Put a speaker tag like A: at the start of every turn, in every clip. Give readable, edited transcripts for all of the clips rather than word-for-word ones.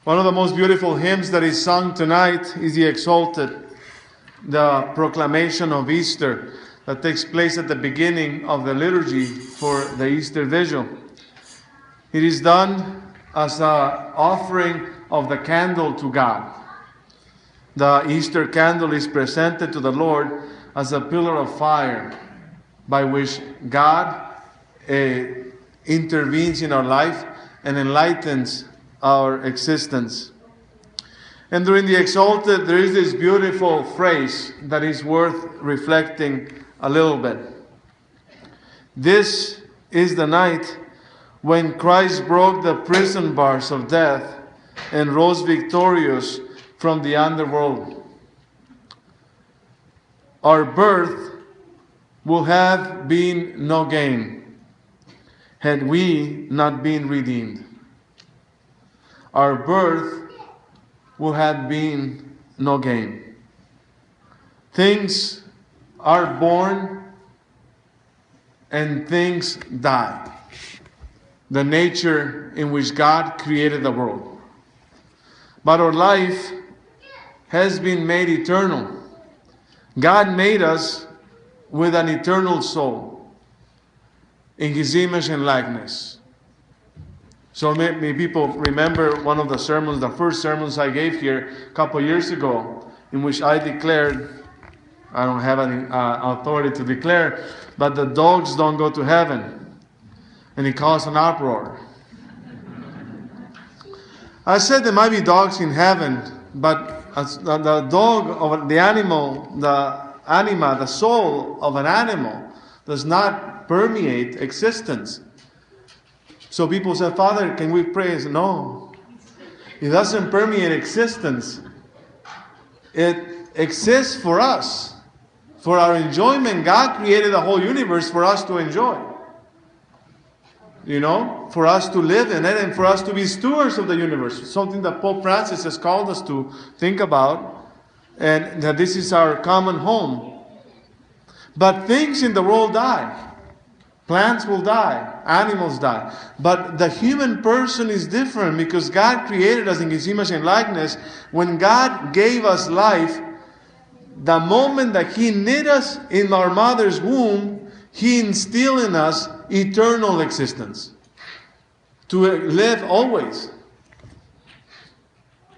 A: One of the most beautiful hymns that is sung tonight is the Exalted, the proclamation of Easter that takes place at the beginning of the liturgy for the Easter Vigil. It is done as an offering of the candle to God. The Easter candle is presented to the Lord as a pillar of fire by which God intervenes in our life and enlightens our existence. And during the Exalted, there is this beautiful phrase that is worth reflecting a little bit. This is the night when Christ broke the prison bars of death and rose victorious from the underworld. Our birth will have been no gain had we not been redeemed. Our birth will have been no gain. Things are born and things die. The nature in which God created the world. But our life has been made eternal. God made us with an eternal soul in His image and likeness. So many people remember one of the sermons, the first sermons I gave here a couple years ago, in which I declared, I don't have any authority to declare, but the dogs don't go to heaven. And it caused an uproar. I said there might be dogs in heaven, but the dog of the animal, the soul of an animal does not permeate existence. So people say, Father, can we pray? No. It doesn't permeate existence. It exists for us. For our enjoyment. God created the whole universe for us to enjoy. For us to live in it and for us to be stewards of the universe. Something that Pope Francis has called us to think about. And that this is our common home. But things in the world die. Plants will die. Animals die. But the human person is different because God created us in His image and likeness. When God gave us life, the moment that He knit us in our mother's womb, He instilled in us eternal existence. To live always.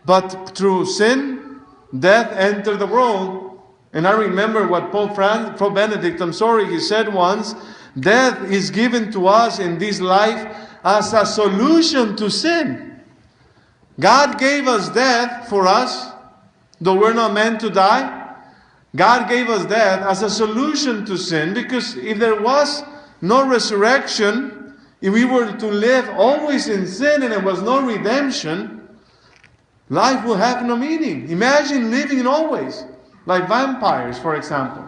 A: But through sin, death entered the world. And I remember what Pope Benedict, he said once, death is given to us in this life as a solution to sin. God gave us death for us, though we're not meant to die. God gave us death as a solution to sin, because if there was no resurrection, if we were to live always in sin and there was no redemption, life will have no meaning. Imagine living always, like vampires, for example.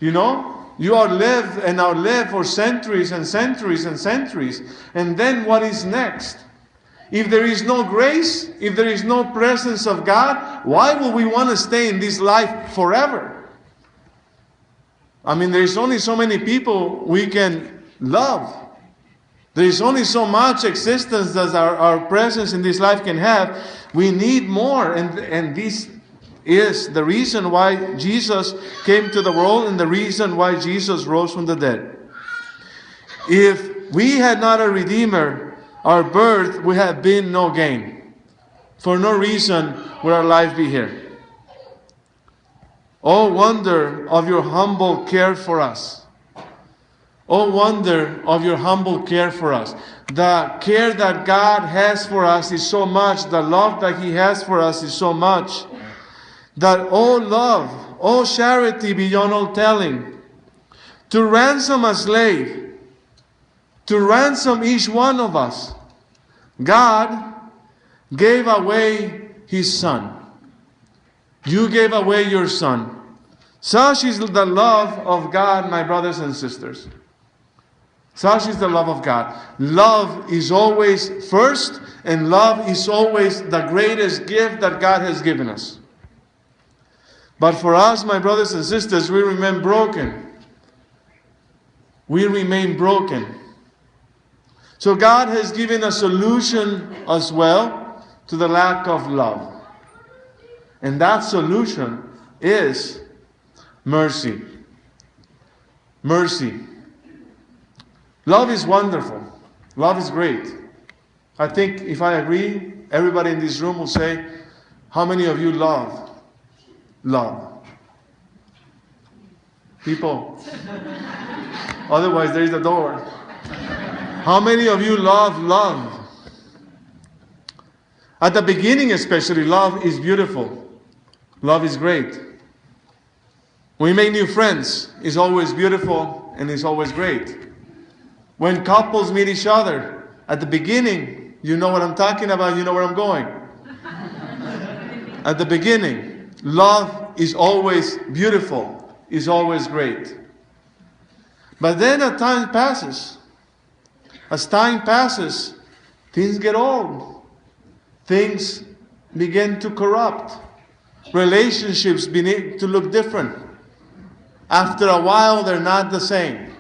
A: You are live for centuries and centuries and centuries. And then what is next? If there is no grace, if there is no presence of God, why would we want to stay in this life forever? There is only so many people we can love. There is only so much existence that our presence in this life can have. We need more. And this is the reason why Jesus came to the world and the reason why Jesus rose from the dead. If we had not a Redeemer, our birth would have been no gain. For no reason would our life be here. Oh, wonder of your humble care for us. Oh, wonder of your humble care for us. The care that God has for us is so much. The love that He has for us is so much. That all love, all charity beyond all telling, to ransom a slave, to ransom each one of us, God gave away His Son. You gave away your Son. Such is the love of God, my brothers and sisters. Such is the love of God. Love is always first, and love is always the greatest gift that God has given us. But for us, my brothers and sisters, we remain broken. We remain broken. So God has given a solution as well to the lack of love. And that solution is mercy. Mercy. Love is wonderful. Love is great. I think if I agree, everybody in this room will say, how many of you love? Love. People. Otherwise, there is the door. How many of you love love? At the beginning especially, love is beautiful. Love is great. When we make new friends, it's always beautiful and it's always great. When couples meet each other, at the beginning, you know what I'm talking about, you know where I'm going. At the beginning, love is always beautiful, is always great. But then as time passes, things get old. Things begin to corrupt. Relationships begin to look different. After a while, they're not the same.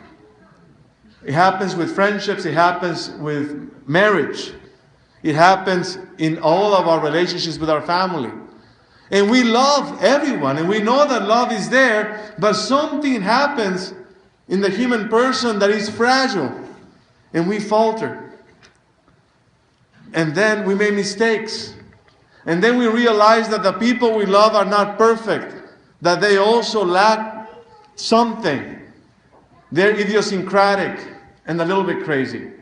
A: It happens with friendships. It happens with marriage. It happens in all of our relationships with our family. And we love everyone. And we know that love is there. But something happens in the human person that is fragile. And we falter. And then we make mistakes. And then we realize that the people we love are not perfect. That they also lack something. They're idiosyncratic and a little bit crazy.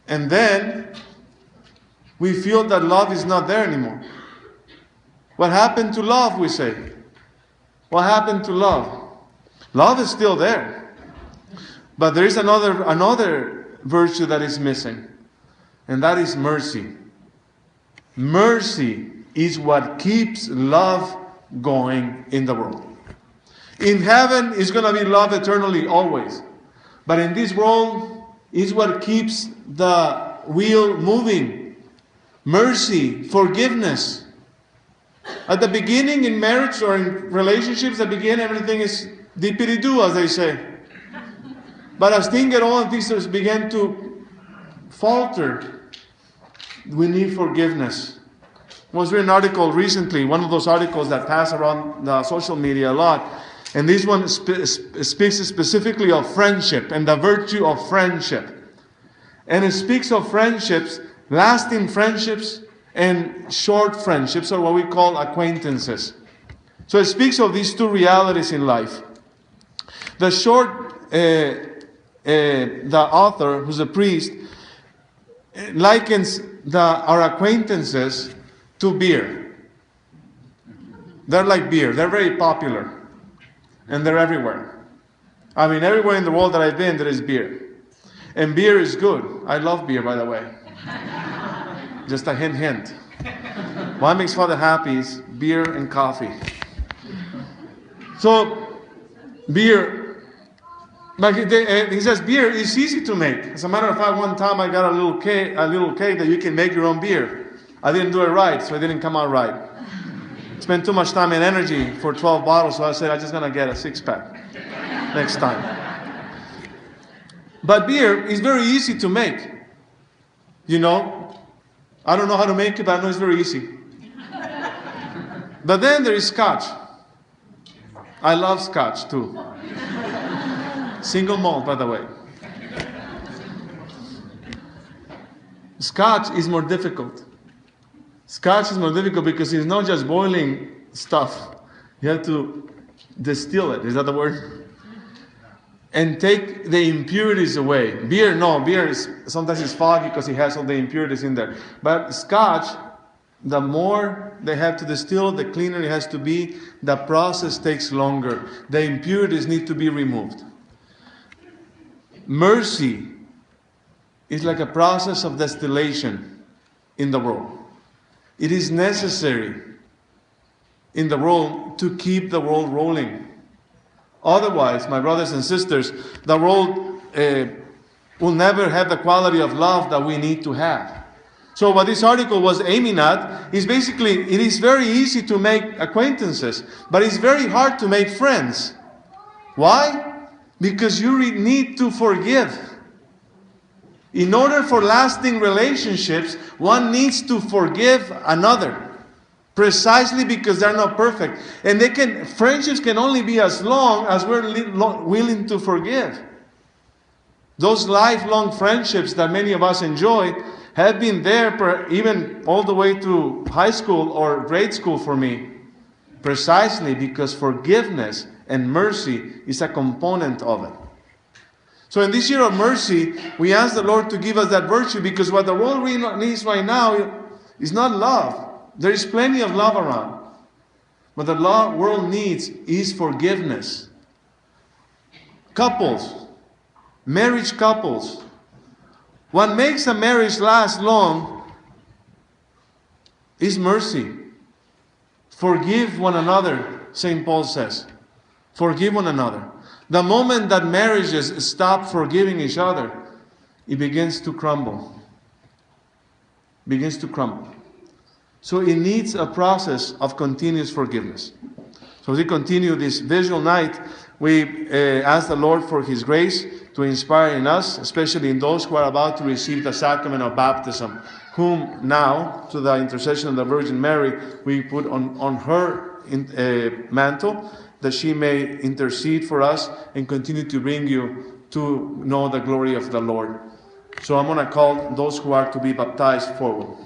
A: And then we feel that love is not there anymore. What happened to love, we say? What happened to love? Love is still there. But there is another virtue that is missing. And that is mercy. Mercy is what keeps love going in the world. In heaven is going to be love eternally, always. But in this world is what keeps the wheel moving. Mercy, forgiveness. At the beginning in marriage or in relationships, at the beginning everything is dippity-doo, as they say. But as things get on, things begin to falter. We need forgiveness. I was reading an article recently, one of those articles that pass around the social media a lot. And this one speaks specifically of friendship and the virtue of friendship. And it speaks of friendships, lasting friendships and short friendships, or what we call acquaintances. So it speaks of these two realities in life. The short, the author, who's a priest, likens our acquaintances to beer. They're like beer. They're very popular. And they're everywhere. I mean, everywhere in the world that I've been, there is beer. And beer is good. I love beer, by the way. Just a hint. What makes Father happy is beer and coffee. So, beer. But he says beer is easy to make. As a matter of fact, one time I got a little cake that you can make your own beer. I didn't do it right, so it didn't come out right. Spent too much time and energy for 12 bottles, so I said I'm just going to get a 6-pack next time. But beer is very easy to make. You know, I don't know how to make it, but I know it's very easy. But then there is scotch. I love scotch too. Single malt, by the way. Scotch is more difficult. Scotch is more difficult because it's not just boiling stuff. You have to distill it. Is that the word? And take the impurities away. Beer, no. Beer is sometimes it's foggy because it has all the impurities in there. But Scotch, the more they have to distill, the cleaner it has to be. The process takes longer. The impurities need to be removed. Mercy is like a process of distillation in the world. It is necessary in the world to keep the world rolling. Otherwise, my brothers and sisters, the world will never have the quality of love that we need to have. So what this article was aiming at is basically, it is very easy to make acquaintances, but it's very hard to make friends. Why? Because you need to forgive. In order for lasting relationships, one needs to forgive another. Precisely because they're not perfect. And friendships can only be as long as we're willing to forgive. Those lifelong friendships that many of us enjoy have been there even all the way to high school or grade school for me. Precisely because forgiveness and mercy is a component of it. So in this year of mercy, we ask the Lord to give us that virtue, because what the world really needs right now is not love. There is plenty of love around. What the world needs is forgiveness. Couples, marriage couples, what makes a marriage last long is mercy. Forgive one another, St. Paul says. Forgive one another. The moment that marriages stop forgiving each other, it begins to crumble. Begins to crumble. So it needs a process of continuous forgiveness. So as we continue this Vigil night, we ask the Lord for His grace to inspire in us, especially in those who are about to receive the sacrament of baptism, whom now, to the intercession of the Virgin Mary, we put on her mantle, that she may intercede for us and continue to bring you to know the glory of the Lord. So I'm going to call those who are to be baptized forward.